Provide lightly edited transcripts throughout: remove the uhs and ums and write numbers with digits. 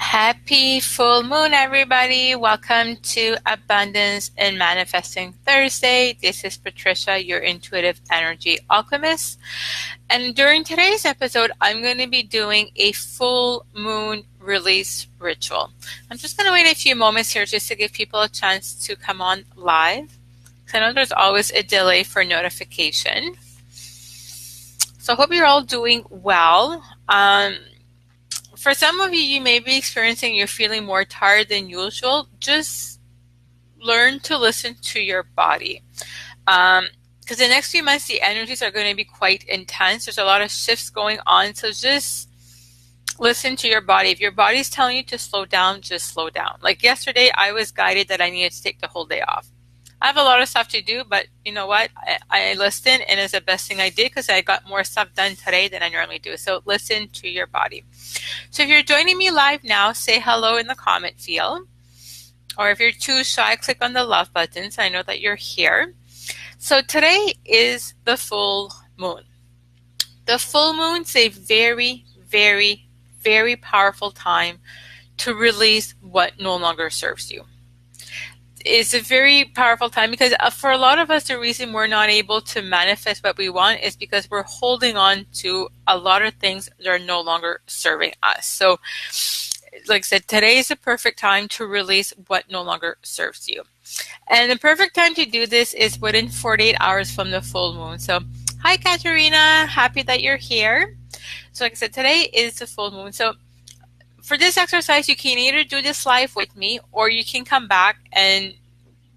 Happy full moon, everybody. Welcome to Abundance and Manifesting Thursday. This is Patricia, your intuitive energy alchemist. And during today's episode, I'm going to be doing a full moon release ritual. I'm just going to wait a few moments here just to give people a chance to come on live. Because I know there's always a delay for notification. So I hope you're all doing well. For some of you, you may be experiencing you're feeling more tired than usual. Just learn to listen to your body. Because the next few months, the energies are going to be quite intense. There's a lot of shifts going on. So just listen to your body. If your body's telling you to slow down, just slow down. Like yesterday, I was guided that I needed to take the whole day off. I have a lot of stuff to do, but you know what? I listened, and it's the best thing I did because I got more stuff done today than I normally do. So listen to your body. So if you're joining me live now, say hello in the comment field. Or if you're too shy, click on the love button so I know that you're here. So today is the full moon. The full moon is a very, very, very powerful time to release what no longer serves you. It's a very powerful time because for a lot of us, the reason we're not able to manifest what we want is because we're holding on to a lot of things that are no longer serving us. So, like I said, today is the perfect time to release what no longer serves you. And the perfect time to do this is within 48 hours from the full moon. So, hi, Katerina. Happy that you're here. So, like I said, today is the full moon. So, for this exercise, you can either do this live with me or you can come back and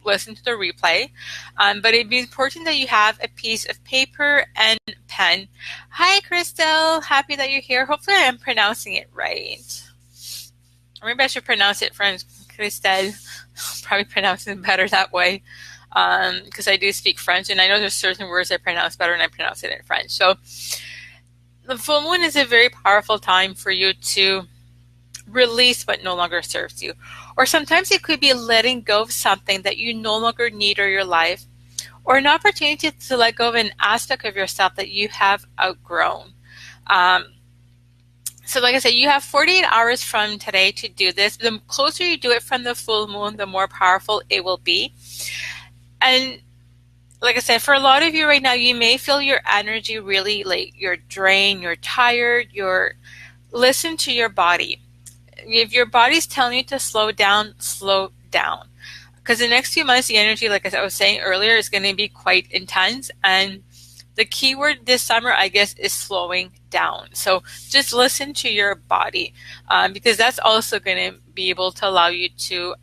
listen to the replay. But it'd be important that you have a piece of paper and pen. Hi, Crystal. Happy that you're here. Hopefully I am pronouncing it right. Or maybe I should pronounce it French, Christelle. Probably pronounce it better that way because I do speak French, and I know there's certain words I pronounce better when I pronounce it in French. So the full moon is a very powerful time for you to release what no longer serves you. Or sometimes it could be letting go of something that you no longer need in your life, or an opportunity to let go of an aspect of yourself that you have outgrown. So like I said, you have 48 hours from today to do this. The closer you do it from the full moon, the more powerful it will be. And like I said, for a lot of you right now, you may feel your energy really like you're drained, you're tired, listen to your body. If your body's telling you to slow down, slow down. Because the next few months, the energy, like I was saying earlier, is going to be quite intense. And the key word this summer, I guess, is slowing down. So just listen to your body because that's also going to be able to allow you to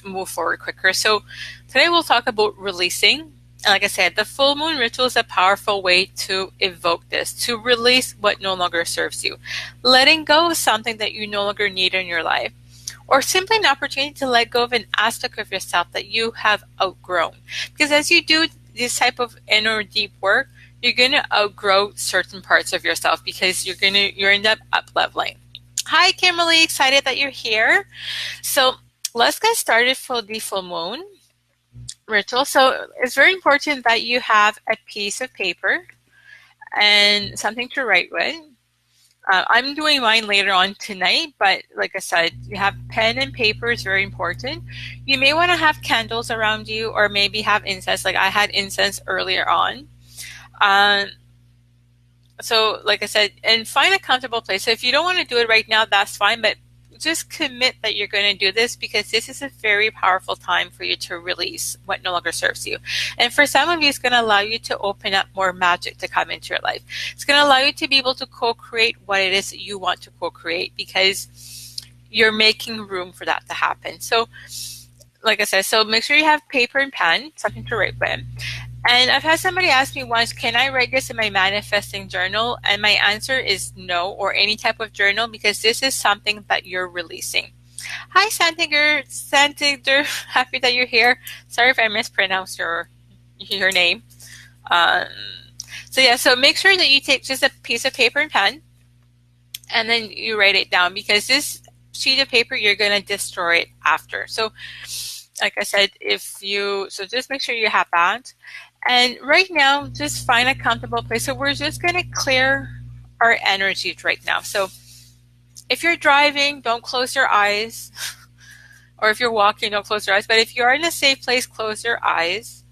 move forward quicker. So today we'll talk about releasing. And like I said, the full moon ritual is a powerful way to evoke this, to release what no longer serves you. Letting go of something that you no longer need in your life, or simply an opportunity to let go of an aspect of yourself that you have outgrown. Because as you do this type of inner deep work, you're going to outgrow certain parts of yourself because you're end up leveling. Hi, Kimberly. Excited that you're here. So let's get started for the full moon ritual. So it's very important that you have a piece of paper and something to write with. I'm doing mine later on tonight, but like I said, you have pen and paper is very important. You may want to have candles around you or maybe have incense, like I had incense earlier on. So like I said, and find a comfortable place. So if you don't want to do it right now, that's fine, but just commit that you're going to do this because this is a very powerful time for you to release what no longer serves you. And for some of you, it's going to allow you to open up more magic to come into your life. It's going to allow you to be able to co-create what it is that you want to co-create because you're making room for that to happen. So like I said, so make sure you have paper and pen, something to write with. And I've had somebody ask me once, can I write this in my manifesting journal? And my answer is no, or any type of journal, because this is something that you're releasing. Hi, Santiger. Santiger, happy that you're here. Sorry if I mispronounced your name. So make sure that you take just a piece of paper and pen, and then you write it down, because this sheet of paper, you're going to destroy it after. So like I said, so just make sure you have that. And right now, just find a comfortable place. So we're just going to clear our energies right now. So If you're driving, don't close your eyes. Or if you're walking, don't close your eyes. But if you're in a safe place, close your eyes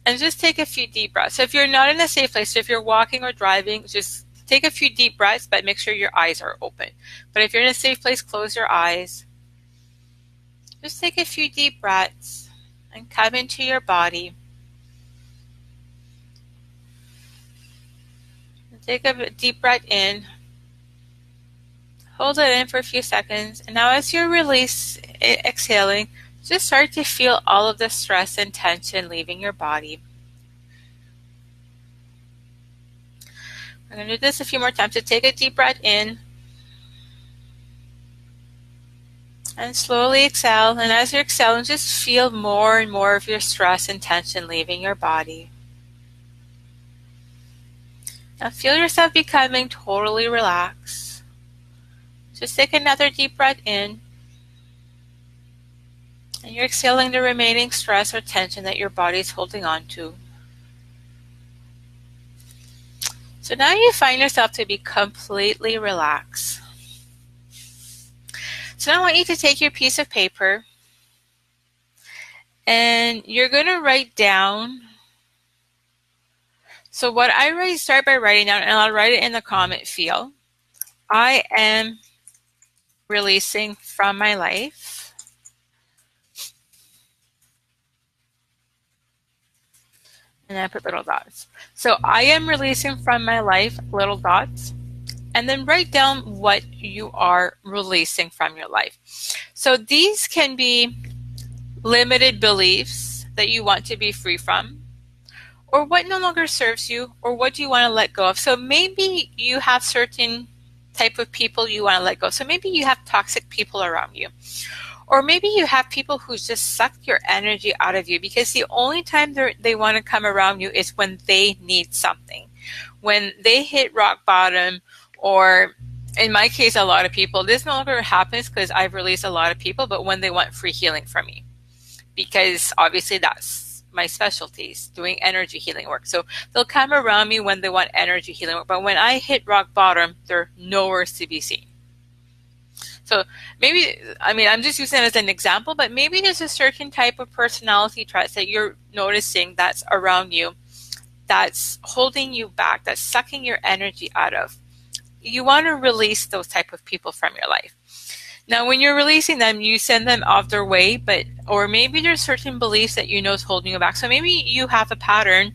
and just take a few deep breaths. So if you're not in a safe place, so if you're walking or driving, just take a few deep breaths, but make sure your eyes are open. But if you're in a safe place, close your eyes. Just take a few deep breaths and come into your body. Take a deep breath in. Hold it in for a few seconds. And now as you exhaling, just start to feel all of the stress and tension leaving your body. I'm going to do this a few more times. So take a deep breath in. And slowly exhale. And as you're exhaling, just feel more and more of your stress and tension leaving your body. Now feel yourself becoming totally relaxed. Just take another deep breath in. And you're exhaling the remaining stress or tension that your body is holding on to. So now you find yourself to be completely relaxed. So now I want you to take your piece of paper and you're going to write down. So what I start by writing down, and I'll write it in the comment field. I am releasing from my life. And I put little dots. So I am releasing from my life, little dots. And then write down what you are releasing from your life. So these can be limited beliefs that you want to be free from, or what no longer serves you, or what do you want to let go of. So maybe you have certain type of people you want to let go. So maybe you have toxic people around you. Or maybe you have people who just suck your energy out of you because the only time they want to come around you is when they need something. When they hit rock bottom, or in my case, a lot of people, this no longer happens because I've released a lot of people, but when they want free healing from me. Because obviously that's my specialties, doing energy healing work. So they'll come around me when they want energy healing work, but when I hit rock bottom, they're nowhere to be seen. So maybe, I'm just using it as an example, but maybe there's a certain type of personality traits that you're noticing that's around you, that's holding you back, that's sucking your energy out of. You want to release those type of people from your life. Now, when you're releasing them, you send them off their way, or maybe there's certain beliefs that you know is holding you back. So maybe you have a pattern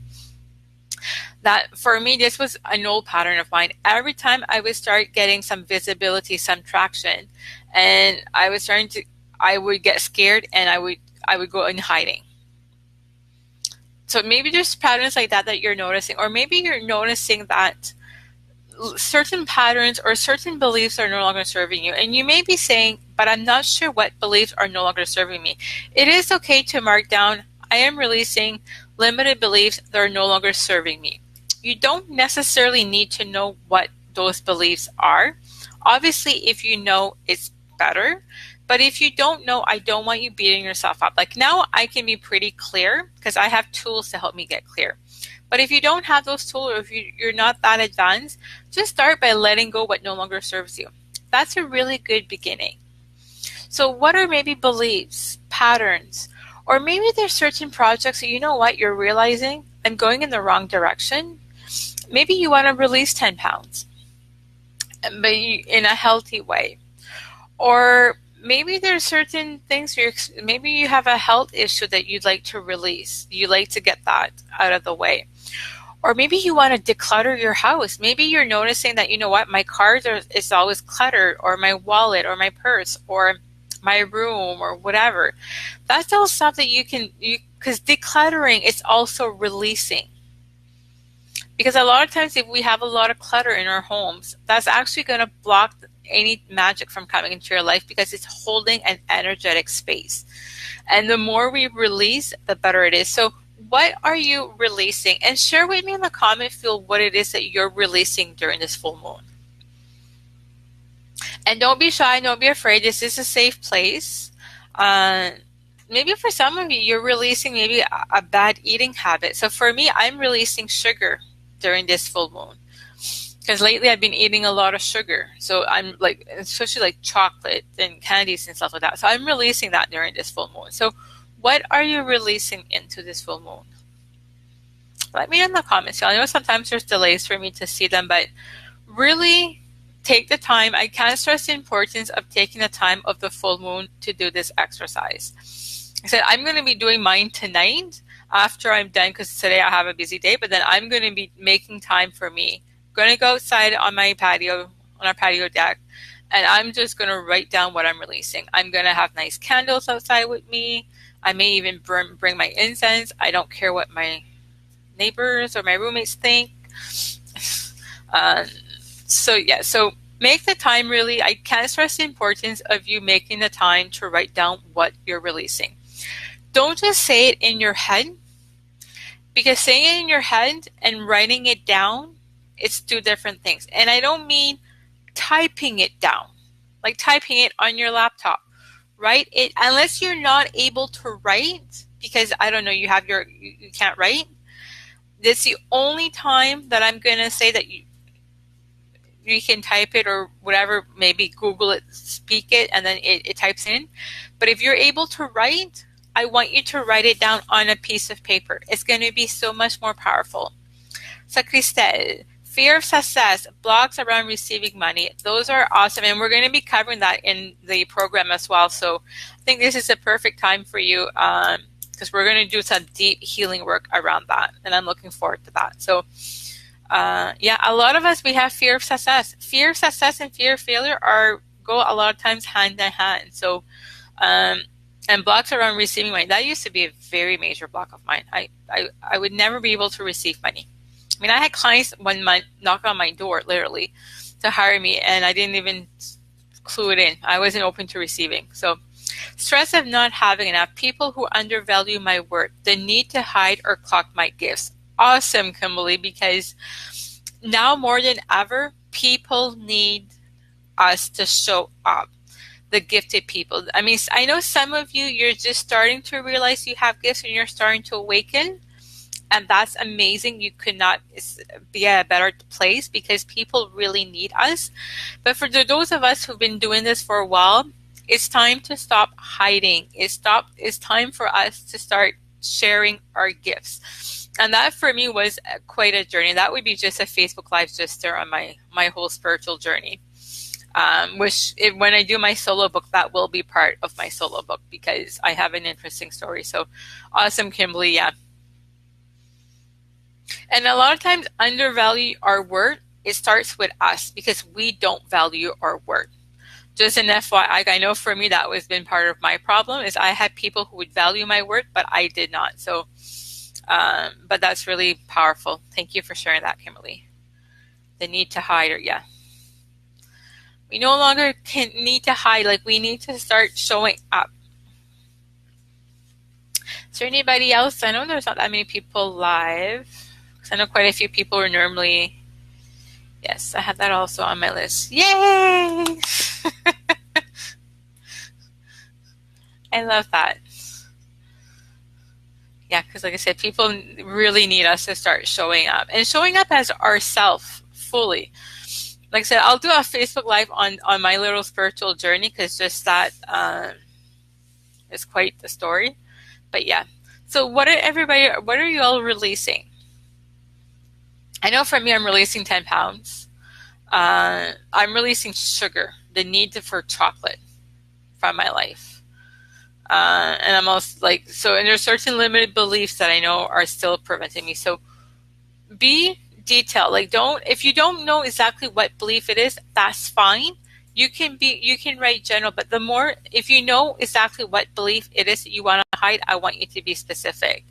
that, for me, this was an old pattern of mine. Every time I would start getting some visibility, some traction, and I would get scared and I would go in hiding. So maybe there's patterns like that you're noticing, or maybe you're noticing that certain patterns or certain beliefs are no longer serving you. And you may be saying, but I'm not sure what beliefs are no longer serving me. It is okay to mark down, I am releasing limited beliefs that are no longer serving me. You don't necessarily need to know what those beliefs are. Obviously, if you know, it's better. But if you don't know, I don't want you beating yourself up. Like now I can be pretty clear because I have tools to help me get clear. But if you don't have those tools, or if you're not that advanced, just start by letting go what no longer serves you. That's a really good beginning. So what are maybe beliefs, patterns, or maybe there's certain projects that you know what, you're realizing I'm going in the wrong direction. Maybe you want to release 10 pounds, but in a healthy way. Or maybe there's certain things, maybe you have a health issue that you'd like to release. You like to get that out of the way. Or maybe you want to declutter your house. Maybe you're noticing that, you know what, my car is always cluttered, or my wallet, or my purse, or my room, or whatever. That's all stuff that because decluttering is also releasing. Because a lot of times if we have a lot of clutter in our homes, that's actually going to block any magic from coming into your life because it's holding an energetic space. And the more we release, the better it is. So what are you releasing? And share with me in the comment field what it is that you're releasing during this full moon. And don't be shy, don't be afraid. This is a safe place. Maybe for some of you, you're releasing maybe a bad eating habit. So for me, I'm releasing sugar during this full moon. because lately I've been eating a lot of sugar. So I'm like, especially like chocolate and candies and stuff like that. So I'm releasing that during this full moon. So what are you releasing into this full moon? Let me know in the comments. I know sometimes there's delays for me to see them, but really take the time. I can't stress the importance of taking the time of the full moon to do this exercise. I said I'm going to be doing mine tonight after I'm done, because today I have a busy day, but then I'm going to be making time for me. I'm going to go outside on my patio, on our patio deck, and I'm just going to write down what I'm releasing. I'm going to have nice candles outside with me. I may even bring my incense. I don't care what my neighbors or my roommates think. So make the time. Really, I can't stress the importance of you making the time to write down what you're releasing. Don't just say it in your head, because saying it in your head and writing it down, it's two different things. And I don't mean typing it down, like typing it on your laptop. Write it, unless you're not able to write, because I don't know, you can't write. This is the only time that I'm going to say that you can type it or whatever, maybe Google it, speak it, and then it types in. But if you're able to write, I want you to write it down on a piece of paper. It's going to be so much more powerful. So Christelle, fear of success, blocks around receiving money. Those are awesome. And we're going to be covering that in the program as well. So I think this is a perfect time for you, because we're going to do some deep healing work around that. And I'm looking forward to that. So yeah, a lot of us, we have fear of success. Fear of success and fear of failure go a lot of times hand in hand. So, and blocks around receiving money, that used to be a very major block of mine. I would never be able to receive money. I mean, I had clients 1 month knock on my door, literally, to hire me, and I didn't even clue it in. I wasn't open to receiving. So, stress of not having enough, people who undervalue my work, the need to hide or clock my gifts. Awesome, Kimberly, because now more than ever, people need us to show up. The gifted people. I mean, I know some of you, you're just starting to realize you have gifts and you're starting to awaken. And that's amazing. You could not be at a better place, because people really need us. But for those of us who've been doing this for a while, it's time to stop hiding. It's time for us to start sharing our gifts. And that for me was quite a journey. That would be just a Facebook Live just there on my whole spiritual journey. When I do my solo book, that will be part of my solo book, because I have an interesting story. So awesome, Kimberly. Yeah. And a lot of times undervalue our work, it starts with us, because we don't value our work. Just an FYI, I know for me that was been part of my problem, is I had people who would value my work, but I did not. So, but that's really powerful. Thank you for sharing that, Kimberly. The need to hide, yeah. We no longer need to hide, like we need to start showing up. Is there anybody else? I know there's not that many people live. I know quite a few people are normally, yes, I have that also on my list. Yay! I love that. Yeah, because like I said, people really need us to start showing up, and showing up as ourselves fully. Like I said, I'll do a Facebook Live on my little spiritual journey, because just that is quite the story. But yeah, so what are you all releasing? I know for me, I'm releasing 10 pounds. I'm releasing sugar, the need for chocolate from my life. And I'm also and there's certain limited beliefs that I know are still preventing me. So be detailed. If you don't know exactly what belief it is, that's fine. You can write general, but if you know exactly what belief it is that you want to hide, I want you to be specific.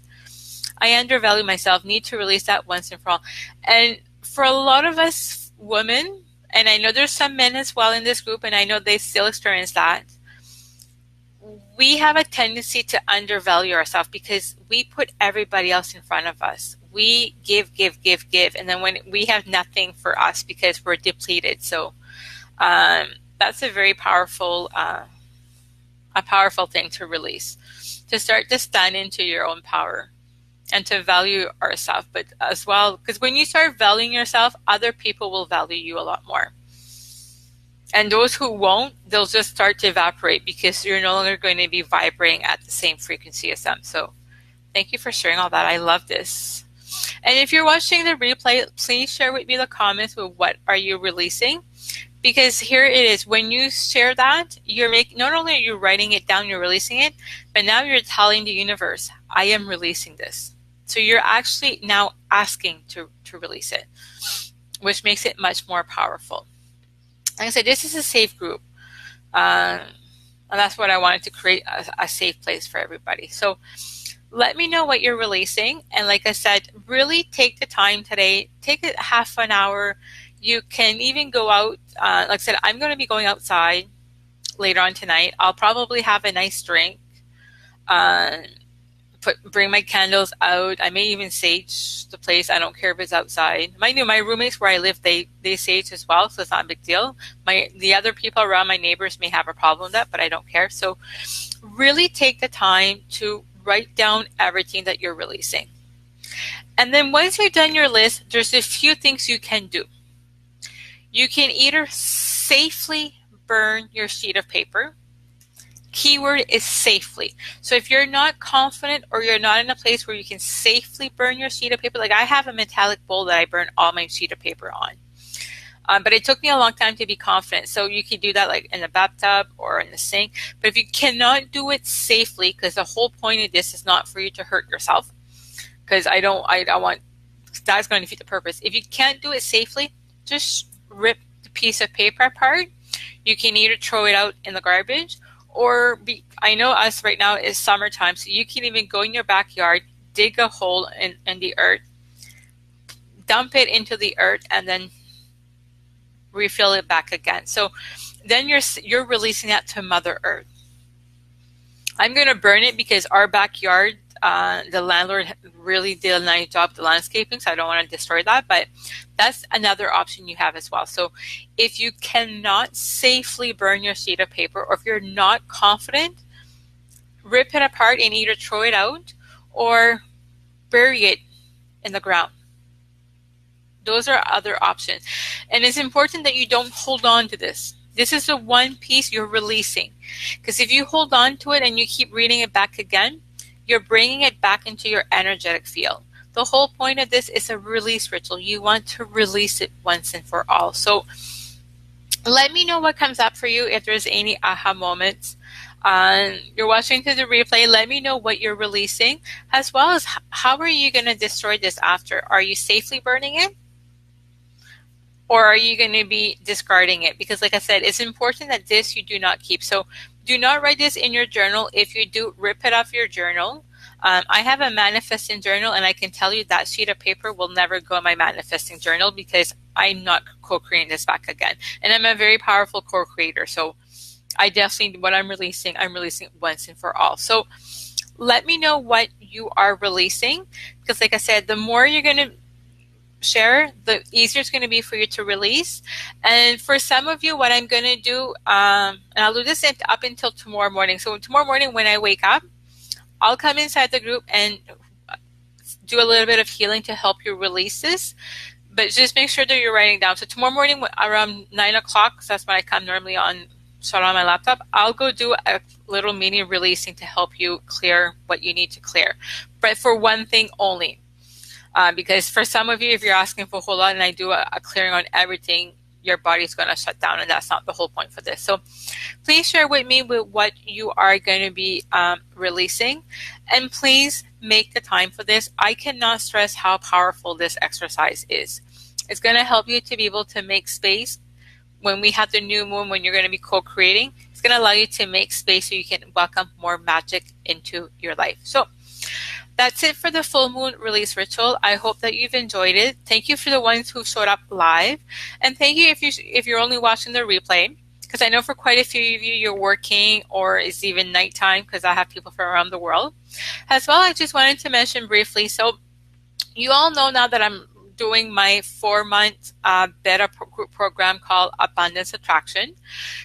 I undervalue myself, need to release that once and for all. And for a lot of us women, and I know there's some men as well in this group, and I know they still experience that, we have a tendency to undervalue ourselves, because we put everybody else in front of us. We give, and then when we have nothing for us because we're depleted. So that's a very powerful thing to release, to start to stand into your own power and to value ourselves, but as well, because when you start valuing yourself, other people will value you a lot more. And those who won't, they'll just start to evaporate because you're no longer going to be vibrating at the same frequency as them. So thank you for sharing all that. I love this. And if you're watching the replay, please share with me the comments with what are you releasing? Because here it is, when you share that, not only are you writing it down, you're releasing it, but now you're telling the universe, I am releasing this. So you're actually now asking to release it, which makes it much more powerful. Like I said, this is a safe group. And that's what I wanted to create, a safe place for everybody. So let me know what you're releasing. And like I said, really take the time today. Take a half an hour. You can even go out. Like I said, I'm going to be going outside later on tonight. I'll probably have a nice drink. Bring my candles out. I may even sage the place. I don't care if it's outside. My roommates where I live, they sage as well, so it's not a big deal. The other people around, my neighbors, may have a problem with that, but I don't care. So really take the time to write down everything that you're releasing. And then once you've done your list, there's a few things you can do. You can either safely burn your sheet of paper. Keyword is safely. So if you're not confident or you're not in a place where you can safely burn your sheet of paper, like I have a metallic bowl that I burn all my sheet of paper on. But it took me a long time to be confident. So you can do that like in the bathtub or in the sink. But if you cannot do it safely, because the whole point of this is not for you to hurt yourself, because I don't want, that's going to defeat the purpose. If you can't do it safely, just rip the piece of paper apart. You can either throw it out in the garbage, or I know us right now is summertime, so you can even go in your backyard, dig a hole in the earth, dump it into the earth, and then refill it back again. So then you're releasing that to Mother Earth. I'm going to burn it because our backyard, the landlord really did a nice job with the landscaping, so I don't want to destroy that, but that's another option you have as well. So if you cannot safely burn your sheet of paper, or if you're not confident, rip it apart and either throw it out or bury it in the ground. Those are other options. And it's important that you don't hold on to this. This is the one piece you're releasing. Because if you hold on to it and you keep reading it back again, you're bringing it back into your energetic field. The whole point of this is a release ritual. You want to release it once and for all. So let me know what comes up for you if there's any aha moments. You're watching to the replay. Let me know what you're releasing, as well as how are you going to destroy this after? Are you safely burning it? Or are you going to be discarding it? Because like I said, it's important that this you do not keep. So do not write this in your journal. If you do, rip it off your journal. I have a manifesting journal, and I can tell you that sheet of paper will never go in my manifesting journal because I'm not co-creating this back again. And I'm a very powerful co-creator. So I definitely, what I'm releasing once and for all. So let me know what you are releasing, because like I said, the more you're going to share, the easier it's going to be for you to release. And for some of you, what I'm going to do, and I'll do this up until tomorrow morning. So tomorrow morning when I wake up, I'll come inside the group and do a little bit of healing to help you release this. But just make sure that you're writing down. So tomorrow morning around 9 o'clock, because that's when I come normally shut on my laptop, I'll go do a little mini releasing to help you clear what you need to clear. But for one thing only. Because for some of you, if you're asking for a whole lot and I do a clearing on everything, your body's going to shut down, and that's not the whole point for this. So please share with me with what you are going to be releasing, and please make the time for this. I cannot stress how powerful this exercise is. It's going to help you to be able to make space when we have the new moon, when you're going to be co-creating. It's going to allow you to make space so you can welcome more magic into your life. So that's it for the full moon release ritual. I hope that you've enjoyed it. Thank you for the ones who showed up live, and thank you if you're only watching the replay, because I know for quite a few of you you're working or it's even nighttime, because I have people from around the world. As well, I just wanted to mention briefly, so you all know now that I'm doing my 4-month beta group program called Abundance Attraction.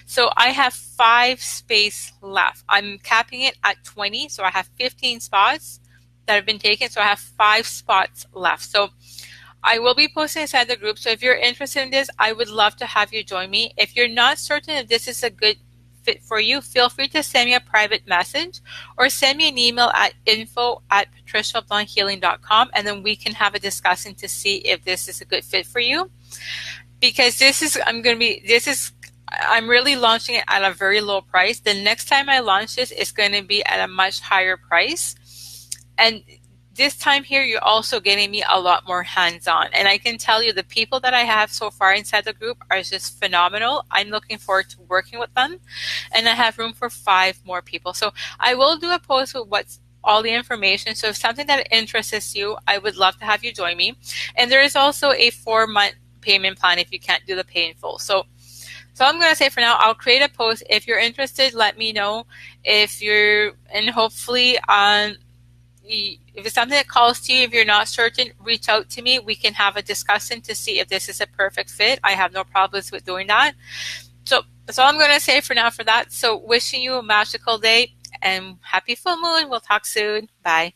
So I have 5 space left. I'm capping it at 20, so I have 15 spots. that have been taken. So I have 5 spots left. So I will be posting inside the group. So if you're interested in this, I would love to have you join me. If you're not certain if this is a good fit for you, feel free to send me a private message or send me an email at info@patriciablanchealing.com, and then we can have a discussion to see if this is a good fit for you. Because I'm really launching it at a very low price. The next time I launch this, it's going to be at a much higher price. And this time here, you're also getting me a lot more hands-on. And I can tell you the people that I have so far inside the group are just phenomenal. I'm looking forward to working with them. And I have room for 5 more people. So I will do a post with what's all the information. So if something that interests you, I would love to have you join me. And there is also a 4-month payment plan if you can't do the pay in full. So I'm going to say for now, I'll create a post. If you're interested, let me know. And hopefully, if it's something that calls to you, if you're not certain, reach out to me. We can have a discussion to see if this is a perfect fit. I have no problems with doing that. So that's all I'm going to say for now for that. So wishing you a magical day and happy full moon. We'll talk soon. Bye.